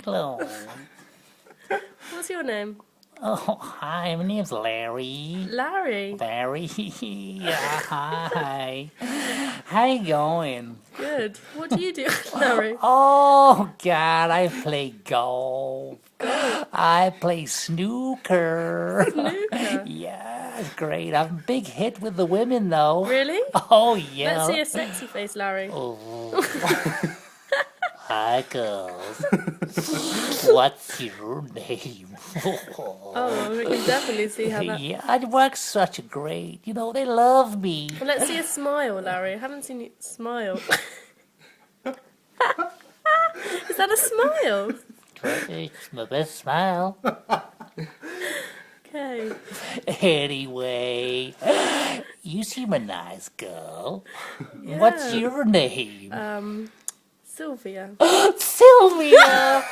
Hello. What's your name? Oh, hi, my name's Larry. Larry. Larry. Yeah, hi. How you going? Good. What do you do, Larry? Oh, God, I play golf. Golf. I play snooker. Snooker. Yeah, it's great. I'm a big hit with the women, though. Really? Oh, Let's yeah. see a sexy face, Larry. Oh. Hi, girls. What's your name? Oh, we can definitely see how that... Yeah, it works such great. You know, they love me. Well, let's see a smile, Larry. I haven't seen you smile. Is that a smile? It's my best smile. Okay. Anyway, you seem a nice girl. Yeah. What's your name? Sylvia. Sylvia!